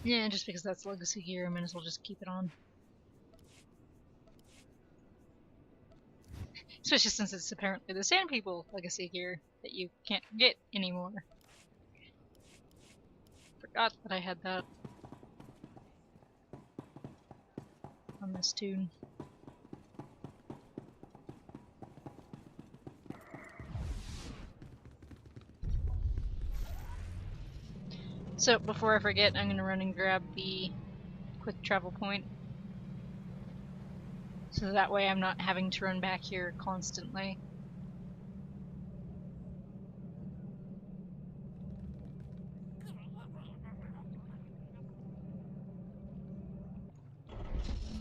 Yeah, just because that's legacy gear, I might as well just keep it on. Especially since it's apparently the Sand People legacy gear that you can't get anymore. Forgot that I had that on this tune. So, before I forget, I'm gonna run and grab the quick travel point. So that way I'm not having to run back here constantly.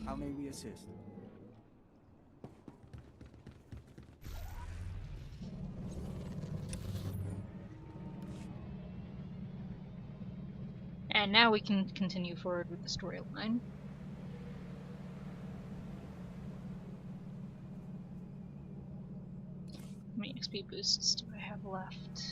How may we assist? And now we can continue forward with the storyline. How many XP boosts do I have left?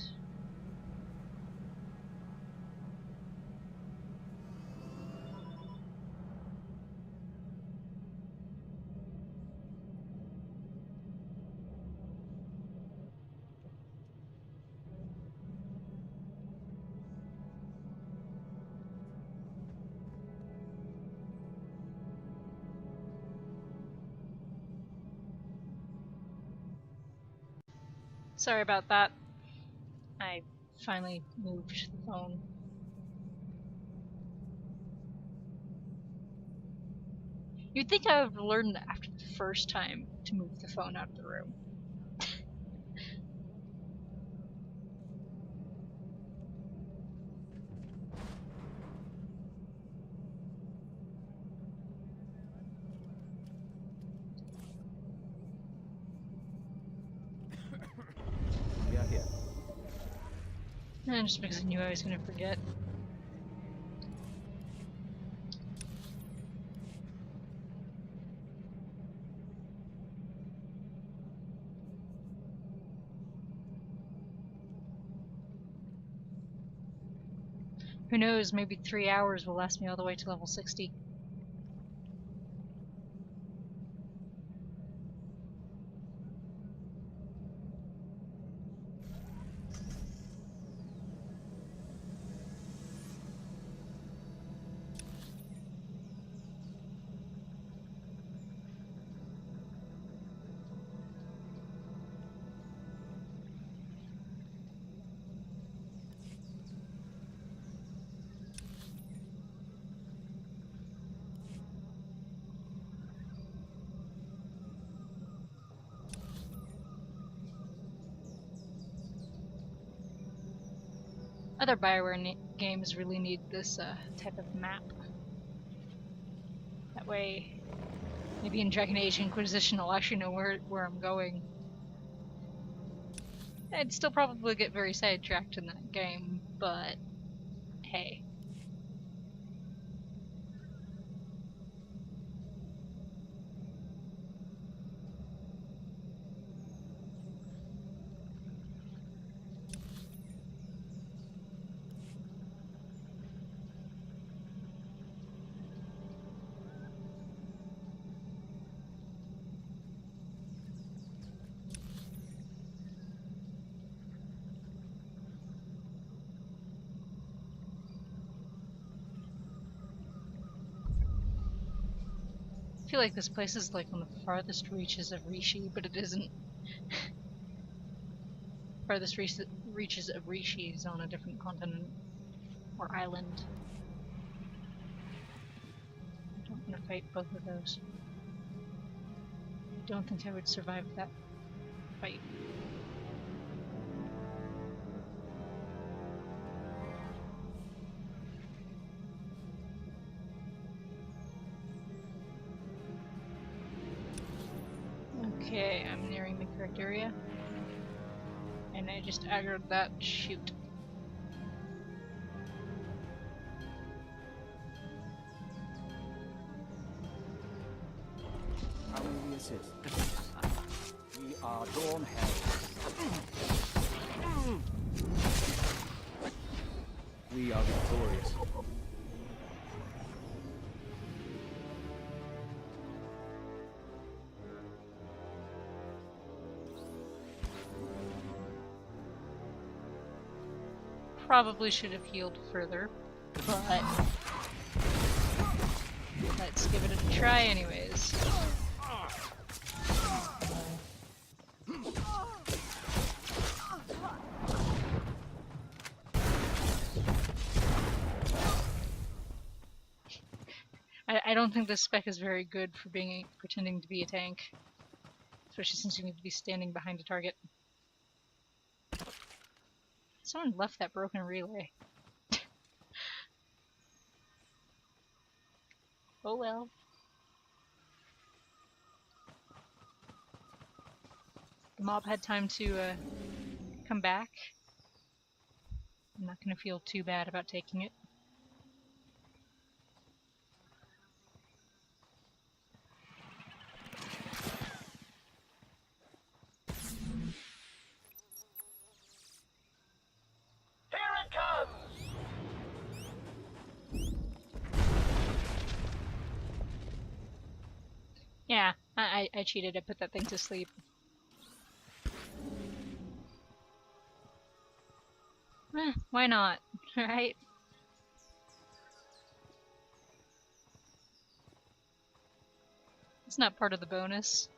Sorry about that. I finally moved the phone. You'd think I would have learned after the first time to move the phone out of the room. We are here. And just because I knew I was going to forget. Who knows, maybe 3 hours will last me all the way to level 60. Other Bioware games really need this type of map. That way, maybe in Dragon Age Inquisition I'll actually know where I'm going. I'd still probably get very sidetracked in that game, but hey. I feel like this place is like on the farthest reaches of Rishi, but it isn't. Farthest reaches of Rishi is on a different continent or island. I don't want to fight both of those. I don't think I would survive that fight. Okay, I'm nearing the correct area. And I just aggroed that shoot. How may we assist? We are Dawn Hell. We are victorious. probably should have healed further, but let's give it a try anyways. I don't think this spec is very good for pretending to be a tank, especially since you need to be standing behind a target. Someone left that broken relay. Oh well. The mob had time to come back. I'm not gonna feel too bad about taking it. Yeah, I cheated. I put that thing to sleep. Why not? Right? It's not part of the bonus.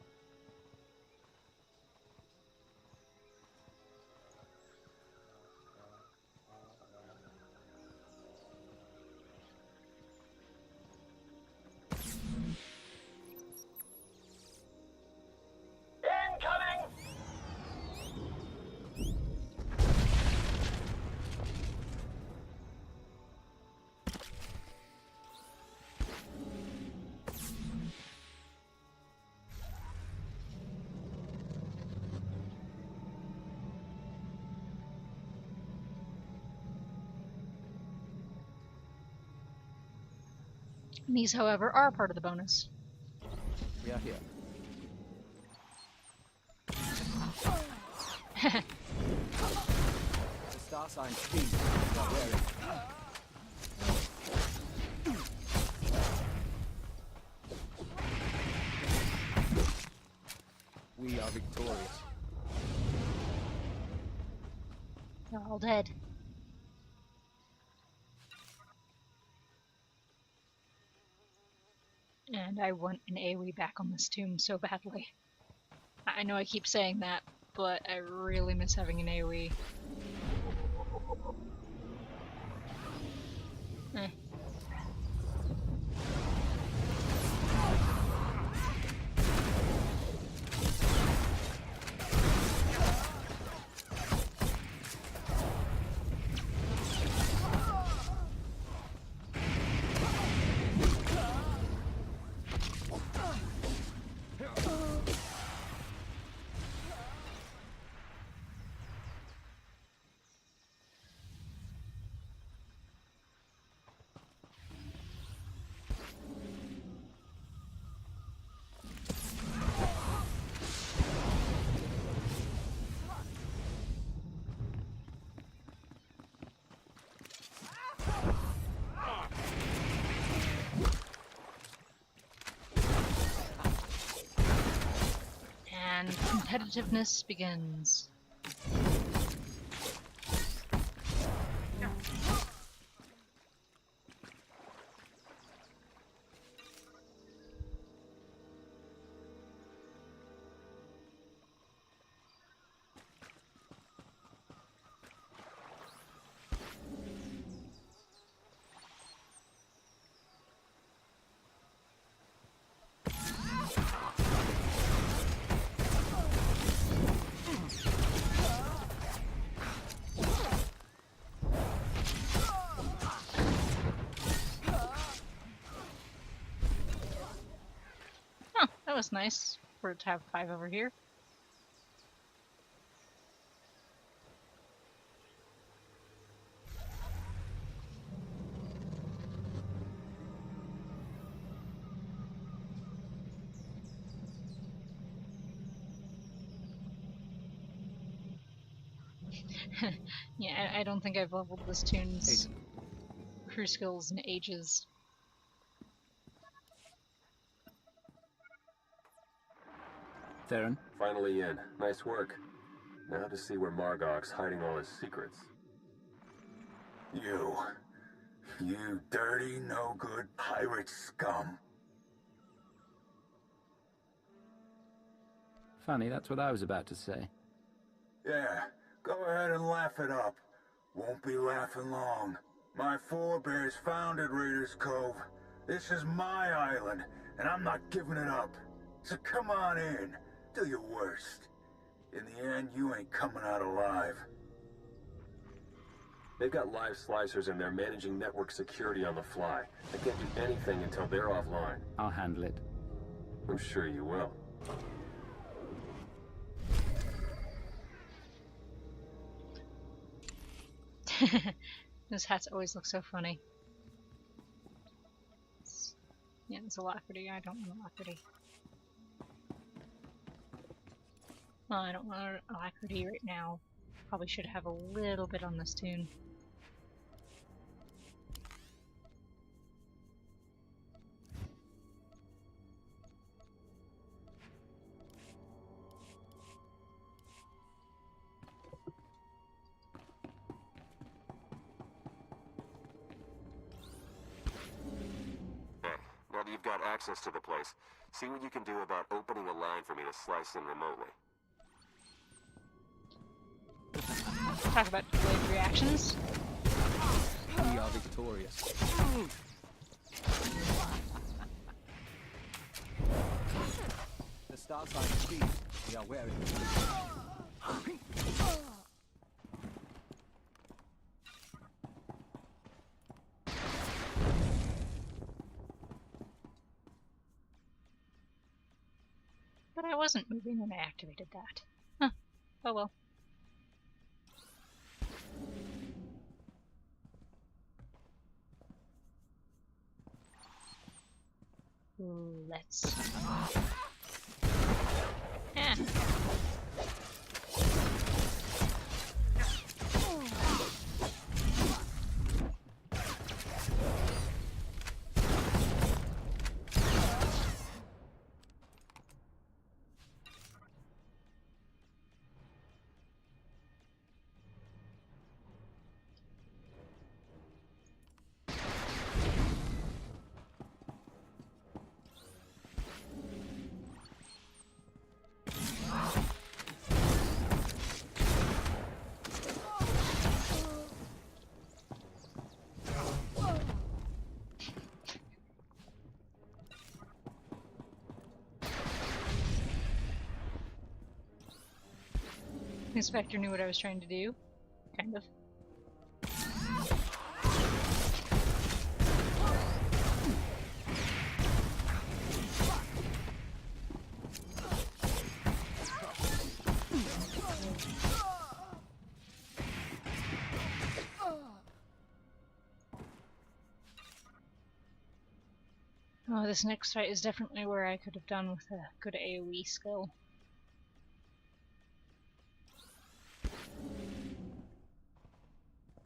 These, however, are part of the bonus. We are here. The star sign speed. We are victorious. They're all dead. And I want an AoE back on this tomb so badly. I know I keep saying that, but I really miss having an AoE. Eh. And competitiveness begins. Huh, that was nice for it to have 5 over here. Yeah, I don't think I've leveled this tune's crew skills in ages. Theron? Finally in. Nice work. Now to see where Margok's hiding all his secrets. You. You dirty, no-good pirate scum. Funny, that's what I was about to say. Yeah, go ahead and laugh it up. Won't be laughing long. My forebears founded Raiders Cove. This is my island, and I'm not giving it up. So come on in. Do your worst. In the end, you ain't coming out alive. They've got live slicers and they're managing network security on the fly. I can't do anything until they're offline. I'll handle it. I'm sure you will. Those hats always look so funny. Yeah, it's alacrity. I don't want alacrity. Well, I don't want alacrity right now. Probably should have a little bit on this tune. Now that you've got access to the place, see what you can do about opening a line for me to slice in remotely. Talk about delayed reactions. We are victorious. The star sign speed we are wearing. But I wasn't moving when I activated that. Huh. Oh well. Let's... Eh. The inspector knew what I was trying to do. Kind of. Oh, this next fight is definitely where I could have done with a good AoE skill.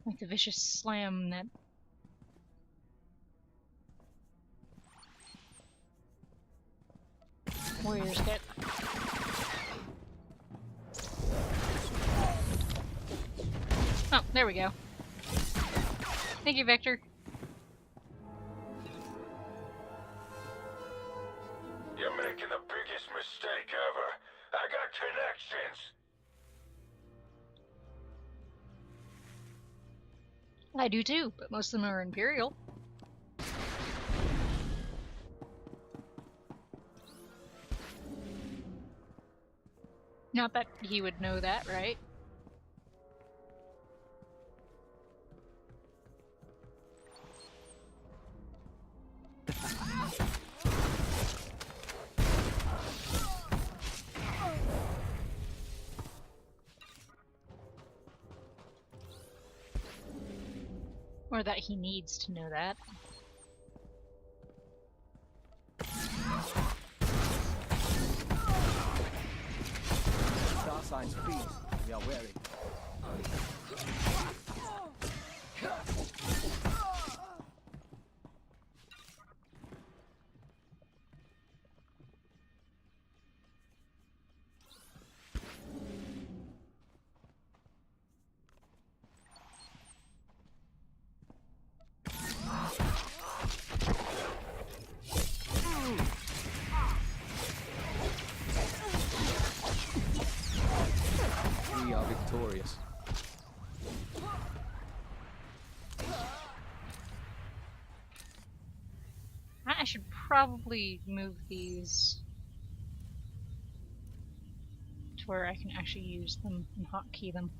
Like the vicious slam that... warriors get. Oh, there we go. Thank you, Victor. You're making the biggest mistake ever. I got connections. I do too, but most of them are Imperial. Not that he would know that, right? Or that he needs to know that. Star sign speed we are wearing. victorious. I should probably move these to where I can actually use them and hotkey them.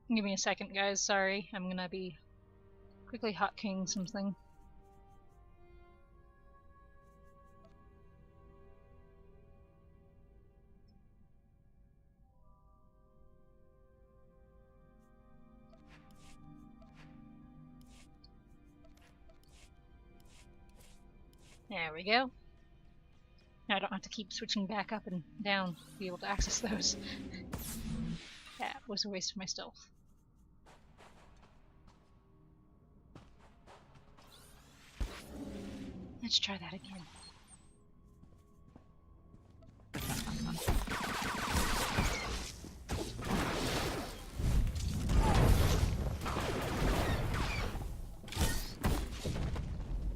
Give me a second, guys. Sorry, I'm gonna be quickly hotkeying something. There we go. Now I don't have to keep switching back up and down to be able to access those. That was a waste of my stealth. Let's try that again.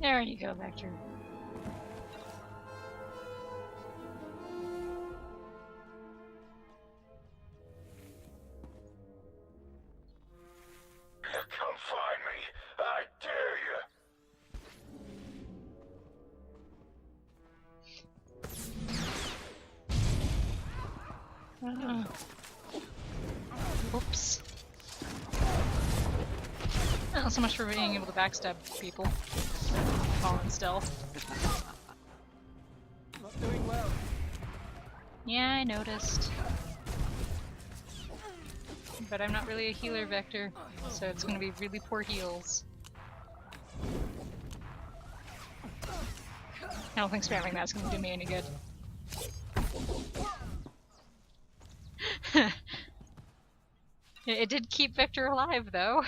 There you go, Vector. Come find me. I dare you. Whoops. Not so much for being able to backstab people. All in stealth. Not doing well. Yeah, I noticed. But I'm not really a healer, Vector, so it's gonna be really poor heals. I don't think spamming that's gonna do me any good. It did keep Vector alive, though.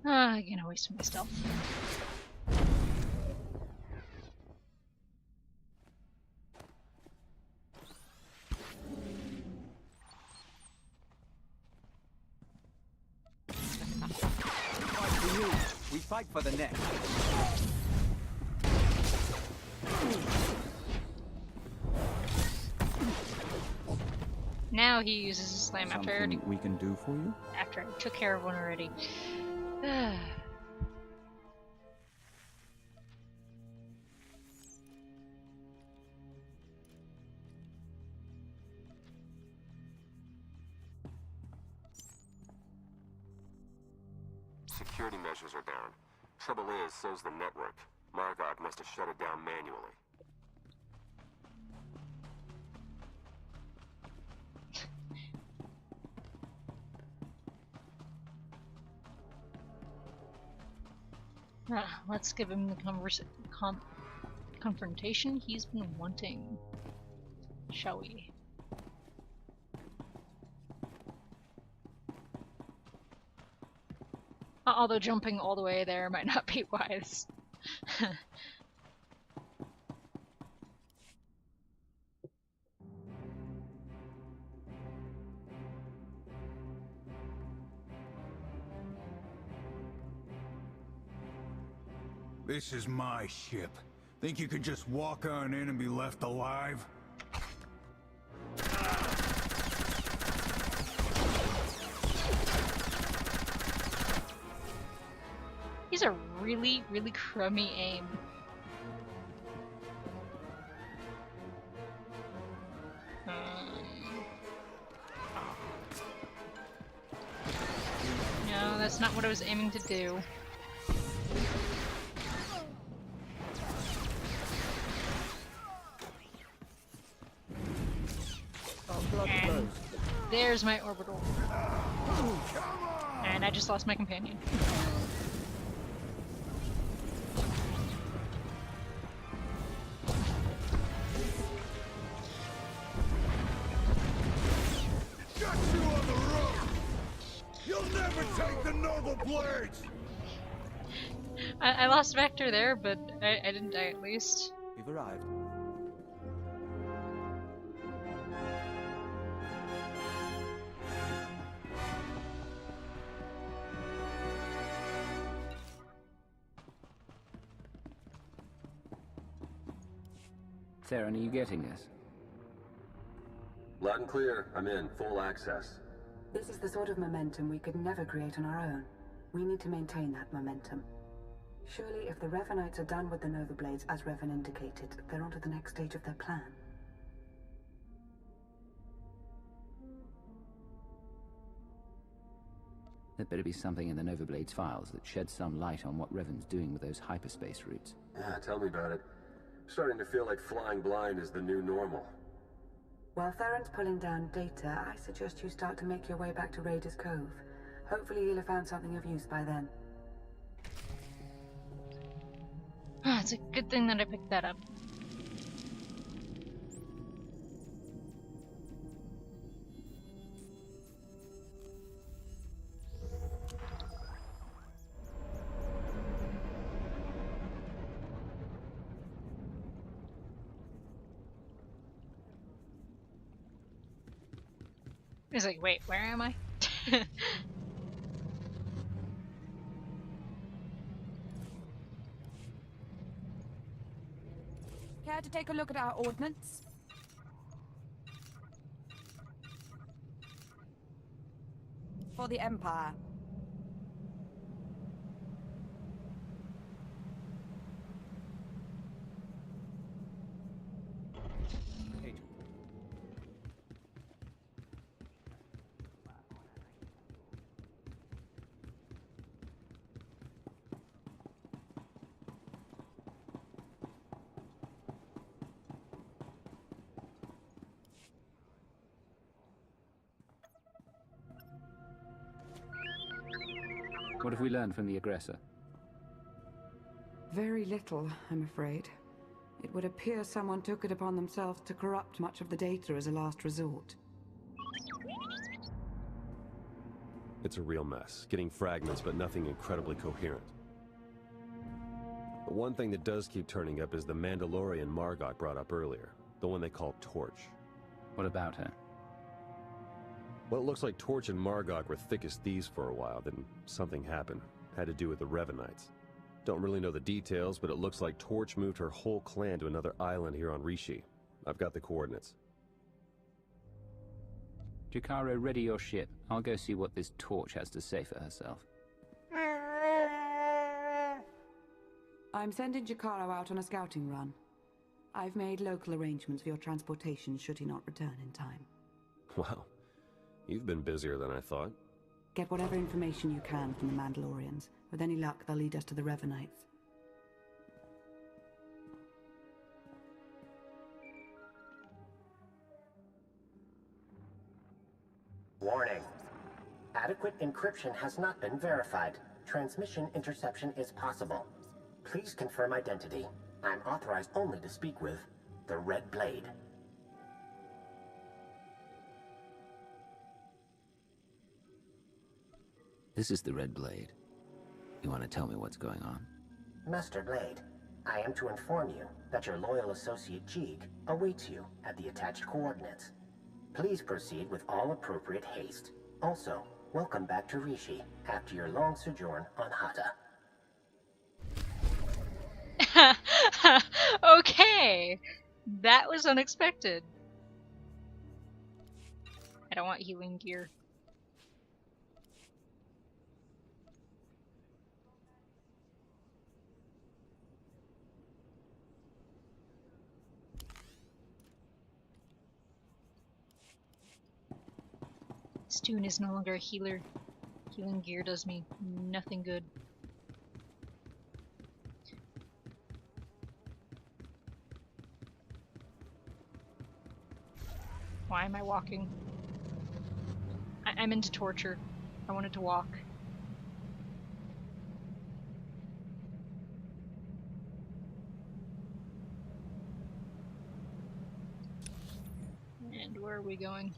Again, I wasted my stealth. Fight for you. We fight for the next. Now he uses a slam after I Something we can do for you? took care of one already. Security measures are down. Trouble is, so's the network. Margot must have shut it down manually. Let's give him the confrontation he's been wanting. Shall we? Although jumping all the way there might not be wise. This is my ship. Think you could just walk on in and be left alive? He's a really, really crummy aim. No, that's not what I was aiming to do. And there's my orbital. And I just lost my companion. Got you on the road! You'll never take the noble blades! I lost Vector there, but I didn't die at least. We've arrived. Theron, are you getting this? Loud and clear. I'm in. Full access. This is the sort of momentum we could never create on our own. We need to maintain that momentum. Surely if the Revanites are done with the Nova Blades, as Revan indicated, they're on to the next stage of their plan. There better be something in the Nova Blades files that sheds some light on what Revan's doing with those hyperspace routes. Yeah, tell me about it. Starting to feel like flying blind is the new normal. While Theron's pulling down data, I suggest you start to make your way back to Raiders Cove. Hopefully he'll have found something of use by then. It's a good thing that I picked that up. He's like, wait, where am I? Care to take a look at our ordnance? For the Empire. Agent. What have we learned from the aggressor? Very little, I'm afraid. It would appear someone took it upon themselves to corrupt much of the data as a last resort. It's a real mess. Getting fragments, but nothing incredibly coherent. The one thing that does keep turning up is the Mandalorian Margok brought up earlier. The one they call Torch. What about her? Well, it looks like Torch and Margok were thick as thieves for a while, then something happened. Had to do with the Revanites. Don't really know the details, but it looks like Torch moved her whole clan to another island here on Rishi. I've got the coordinates. Jakaro, ready your ship. I'll go see what this Torch has to say for herself. I'm sending Jakaro out on a scouting run. I've made local arrangements for your transportation should he not return in time. Wow. You've been busier than I thought. Get whatever information you can from the Mandalorians. With any luck, they'll lead us to the Revanites. Warning. Adequate encryption has not been verified. Transmission interception is possible. Please confirm identity. I'm authorized only to speak with the Red Blade. This is the Red Blade. You want to tell me what's going on? Master Blade, I am to inform you that your loyal associate Jeeg awaits you at the attached coordinates. Please proceed with all appropriate haste. Also, welcome back to Rishi after your long sojourn on Hata. Okay, that was unexpected. I don't want healing gear. Stoon is no longer a healer. Healing gear does me nothing good. Why am I walking? I'm into torture. I wanted to walk. And where are we going?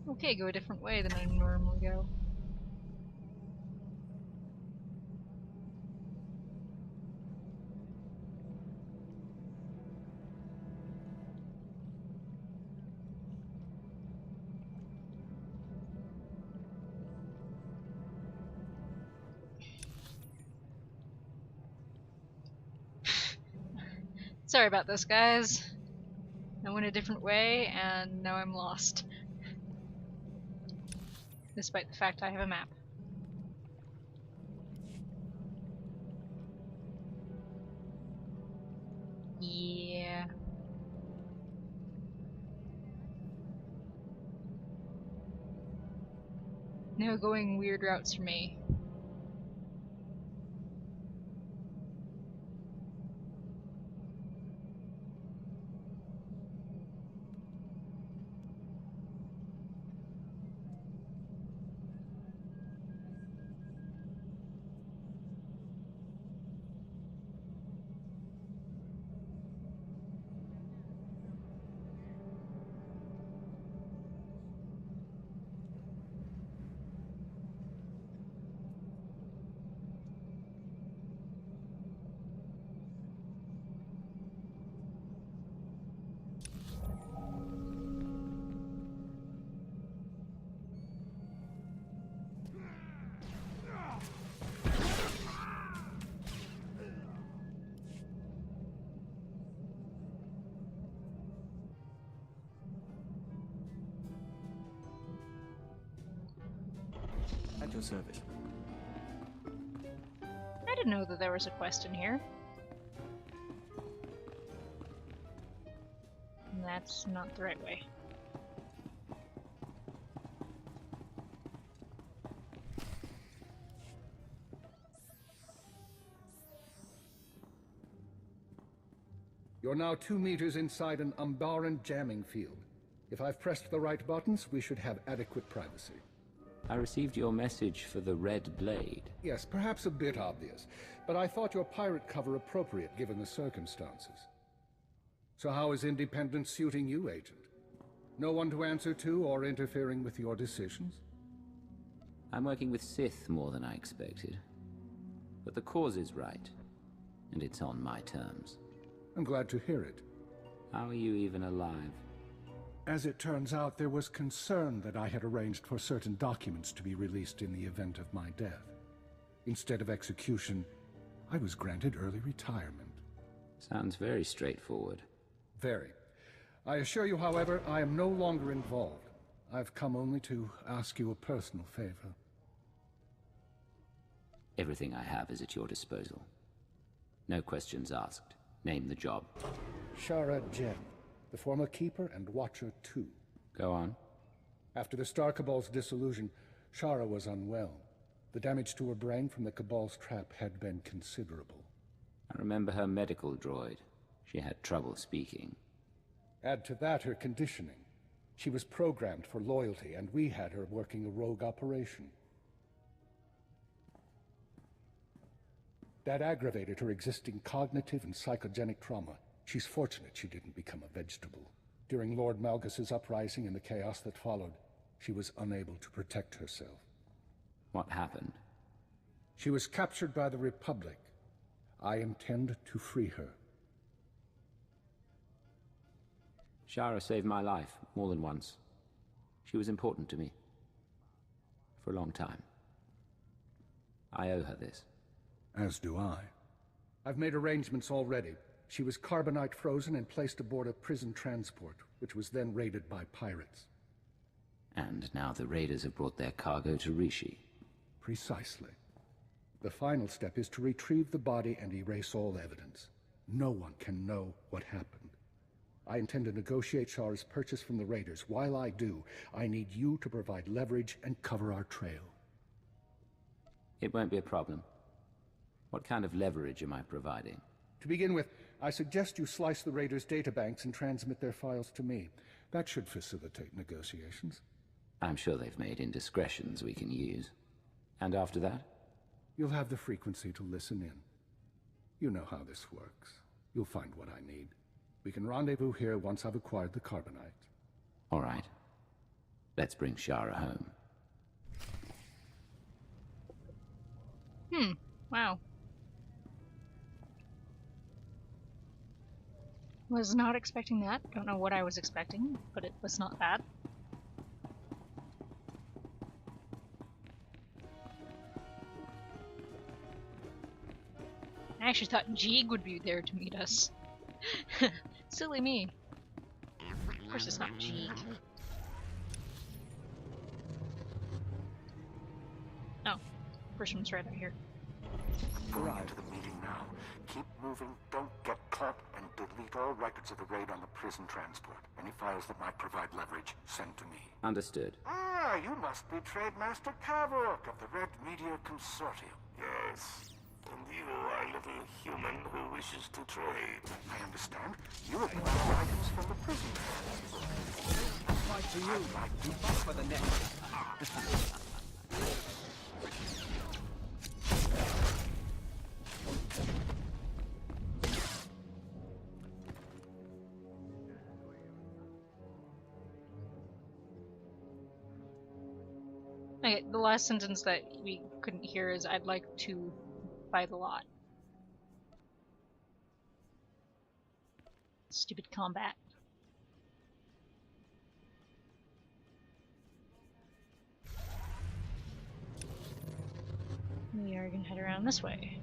Okay, go a different way than I normally go. Sorry about this, guys. I went a different way, and now I'm lost. Despite the fact I have a map. Yeah. No going weird routes for me. At your service. I didn't know that there was a quest in here. And that's not the right way. You're now 2 meters inside an Umbaran jamming field. If I've pressed the right buttons, we should have adequate privacy. I received your message for the Red Blade. Yes, perhaps a bit obvious, but I thought your pirate cover appropriate given the circumstances. So how is independence suiting you, Agent? No one to answer to or interfering with your decisions? I'm working with Sith more than I expected. But the cause is right, and it's on my terms. I'm glad to hear it. How are you even alive? As it turns out, there was concern that I had arranged for certain documents to be released in the event of my death. Instead of execution, I was granted early retirement. Sounds very straightforward. Very. I assure you, however, I am no longer involved. I've come only to ask you a personal favor. Everything I have is at your disposal. No questions asked. Name the job. Shara Jen, the former Keeper and Watcher 2. Go on. After the Star Cabal's dissolution, Shara was unwell. The damage to her brain from the Cabal's trap had been considerable. I remember her medical droid. She had trouble speaking. Add to that her conditioning. She was programmed for loyalty, and we had her working a rogue operation. That aggravated her existing cognitive and psychogenic trauma. She's fortunate she didn't become a vegetable. During Lord Malgus's uprising and the chaos that followed, she was unable to protect herself. What happened? She was captured by the Republic. I intend to free her. Shara saved my life more than once. She was important to me. For a long time. I owe her this. As do I. I've made arrangements already. She was carbonite frozen and placed aboard a prison transport, which was then raided by pirates. And now the raiders have brought their cargo to Rishi. Precisely. The final step is to retrieve the body and erase all evidence. No one can know what happened. I intend to negotiate Shara's purchase from the raiders. While I do, I need you to provide leverage and cover our trail. It won't be a problem. What kind of leverage am I providing? To begin with, I suggest you slice the raiders' databanks and transmit their files to me. That should facilitate negotiations. I'm sure they've made indiscretions we can use. And after that? You'll have the frequency to listen in. You know how this works. You'll find what I need. We can rendezvous here once I've acquired the carbonite. All right. Let's bring Shara home. Wow. Was not expecting that. Don't know what I was expecting, but it was not that. I actually thought Jeeg would be there to meet us. Silly me. Of course it's not Jeeg. Oh, first one's right out here. Going into the meeting now. Keep moving, don't get caught, and delete all records of the raid on the prison transport. Any files that might provide leverage, send to me. Understood. Ah, you must be Trademaster Kavok of the Red Media Consortium. Yes. And you are a little human who wishes to trade. I understand. You acquire items from the prison transport. Fight to you. I'd like to Fight for the next. Okay, the last sentence that we couldn't hear is I'd like to buy the lot. Stupid combat. We are gonna head around this way.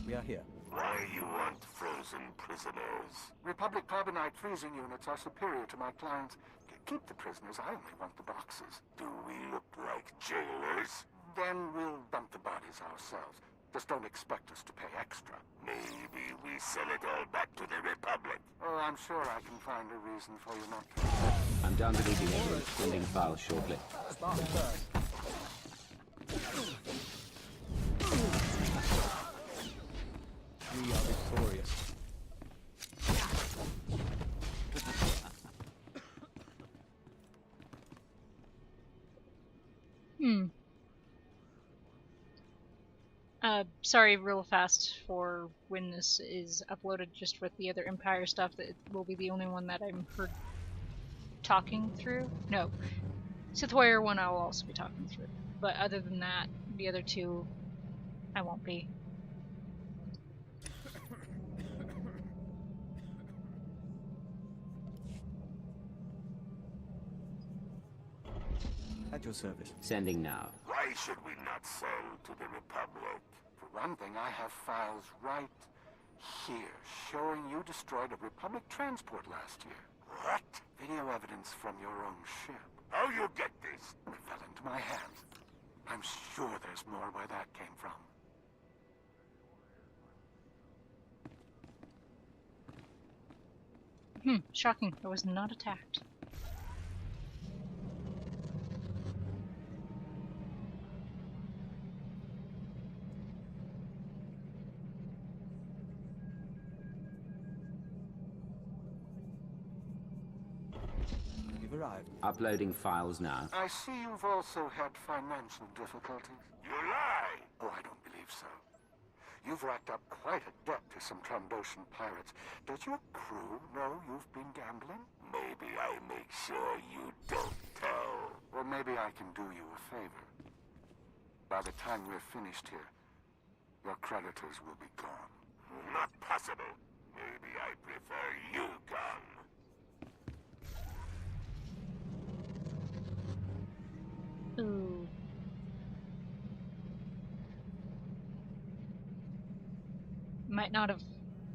We are here. Why you want frozen prisoners? Republic carbonite freezing units are superior to my clients. Keep the prisoners, I only want the boxes. Do we look like jailers? Then we'll dump the bodies ourselves. Just don't expect us to pay extra. Maybe we sell it all back to the Republic. Oh, I'm sure I can find a reason for you not to. I'm down to meeting you. Sending files shortly. Start first. We are victorious. Sorry real fast for when this is uploaded just with the other Empire stuff, that it will be the only one that I'm heard talking through. No. SWTOR one I will also be talking through. But other than that, the other two I won't be. At your service. Sending now. Why should we not sell to the Republic? For one thing, I have files right here showing you destroyed a Republic transport last year. What? Video evidence from your own ship. How you get this? It fell into my hands. I'm sure there's more where that came from. Shocking. I was not attacked. You've arrived. Uploading files now. I see you've also had financial difficulties. You lie! Oh, I don't believe so. You've racked up quite a debt to some Trandoshan pirates. Does your crew know you've been gambling? Maybe I make sure you don't tell. Or maybe I can do you a favor. By the time we're finished here, your creditors will be gone. Not possible. Maybe I prefer you gone. Ooh. Might not have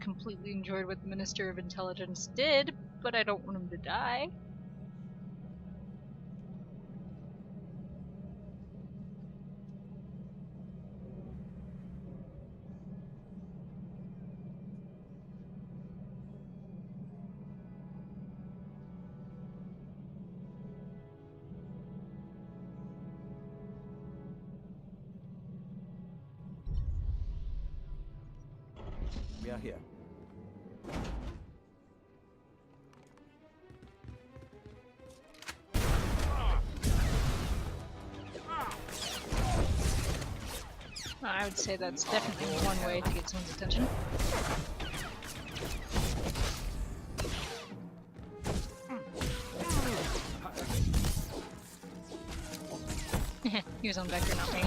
completely enjoyed what the Minister of Intelligence did, but I don't want him to die. We are here. I would say that's definitely one way to get someone's attention. He was on Vector, not me.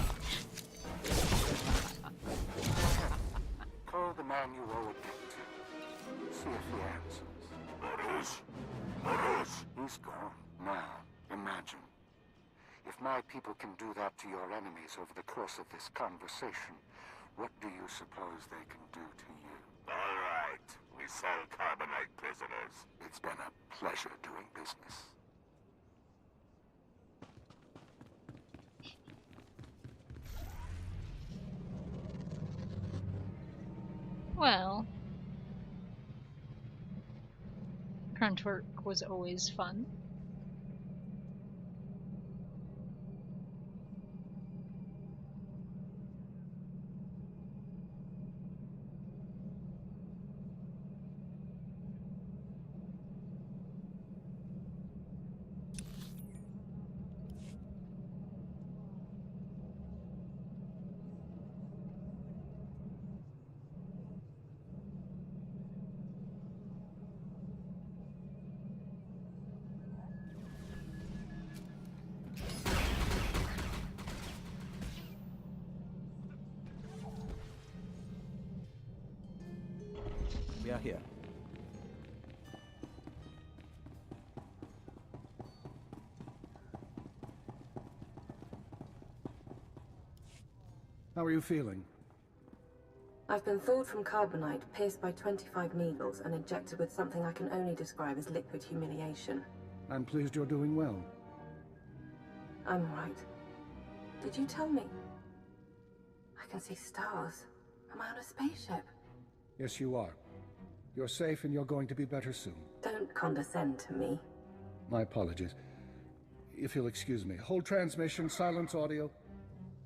Call the man you owe a debt to. See if he answers. Morus! He's gone. Now, imagine. If my people can do that to your enemies over the course of this conversation, what do you suppose they can do to you? All right. We sell carbonite prisoners. It's been a pleasure doing business. Well, grunt work was always fun. We are here. How are you feeling? I've been thawed from carbonite, pierced by 25 needles, and injected with something I can only describe as liquid humiliation. I'm pleased you're doing well. I'm all right. Did you tell me? I can see stars. Am I on a spaceship? Yes, you are. You're safe and you're going to be better soon. Don't condescend to me. My apologies. If you'll excuse me. Hold transmission, silence audio.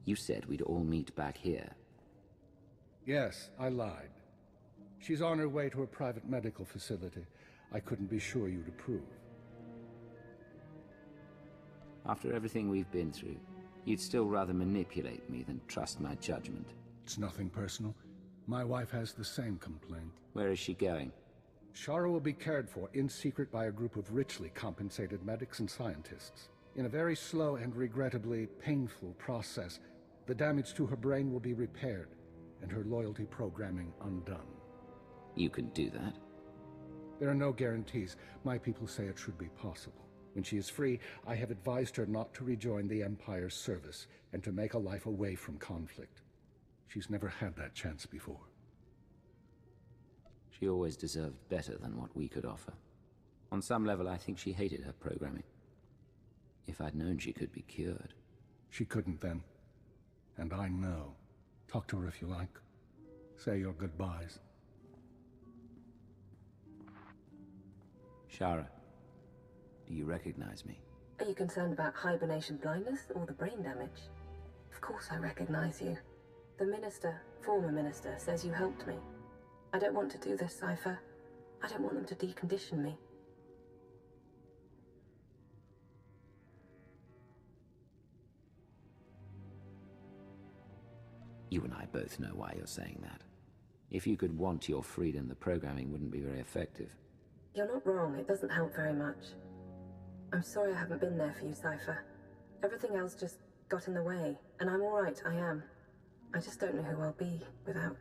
You said we'd all meet back here. Yes, I lied. She's on her way to a private medical facility. I couldn't be sure you'd approve. After everything we've been through, you'd still rather manipulate me than trust my judgment. It's nothing personal. My wife has the same complaint. Where is she going? Shara will be cared for in secret by a group of richly compensated medics and scientists. In a very slow and regrettably painful process, the damage to her brain will be repaired, and her loyalty programming undone. You can do that? There are no guarantees. My people say it should be possible. When she is free, I have advised her not to rejoin the Empire's service, and to make a life away from conflict. She's never had that chance before. She always deserved better than what we could offer. On some level, I think she hated her programming. If I'd known she could be cured. She couldn't then. And I know. Talk to her if you like. Say your goodbyes. Shara, do you recognize me? Are you concerned about hibernation blindness or the brain damage? Of course I recognize you. The minister, former minister, says you helped me. I don't want to do this, Cypher. I don't want them to decondition me. You and I both know why you're saying that. If you could want your freedom, the programming wouldn't be very effective. You're not wrong. It doesn't help very much. I'm sorry I haven't been there for you, Cypher. Everything else just got in the way, and I'm all right, I am. I just don't know who I'll be without.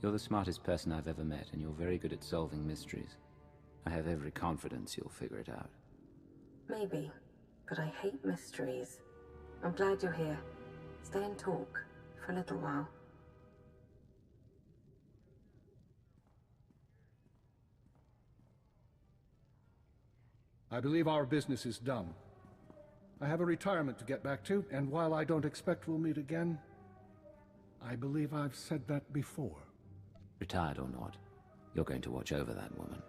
You're the smartest person I've ever met, and you're very good at solving mysteries. I have every confidence you'll figure it out. Maybe, but I hate mysteries. I'm glad you're here. Stay and talk for a little while. I believe our business is done. I have a retirement to get back to, and while I don't expect we'll meet again, I believe I've said that before. Retired or not, you're going to watch over that woman.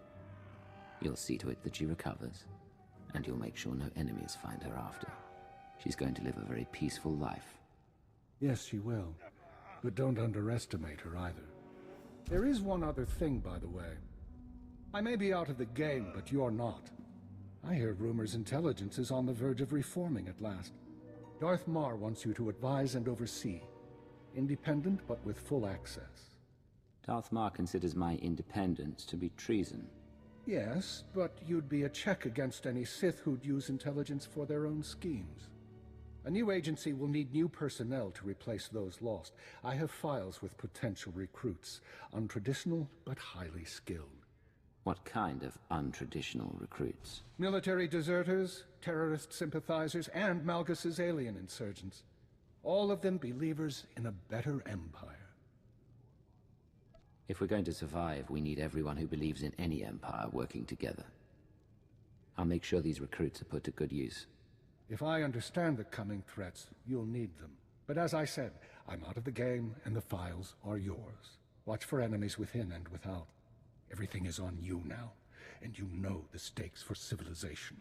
You'll see to it that she recovers, and you'll make sure no enemies find her after. She's going to live a very peaceful life. Yes, she will. But don't underestimate her either. There is one other thing, by the way. I may be out of the game, but you're not. I hear rumors intelligence is on the verge of reforming at last. Darth Mar wants you to advise and oversee. Independent, but with full access. Darth Mar considers my independence to be treason. Yes, but you'd be a check against any Sith who'd use intelligence for their own schemes. A new agency will need new personnel to replace those lost. I have files with potential recruits, untraditional but highly skilled. What kind of untraditional recruits? Military deserters, terrorist sympathizers, and Malgus's alien insurgents. All of them believers in a better empire. If we're going to survive, we need everyone who believes in any empire working together. I'll make sure these recruits are put to good use. If I understand the coming threats, you'll need them. But as I said, I'm out of the game, and the files are yours. Watch for enemies within and without. Everything is on you now, and you know the stakes for civilization.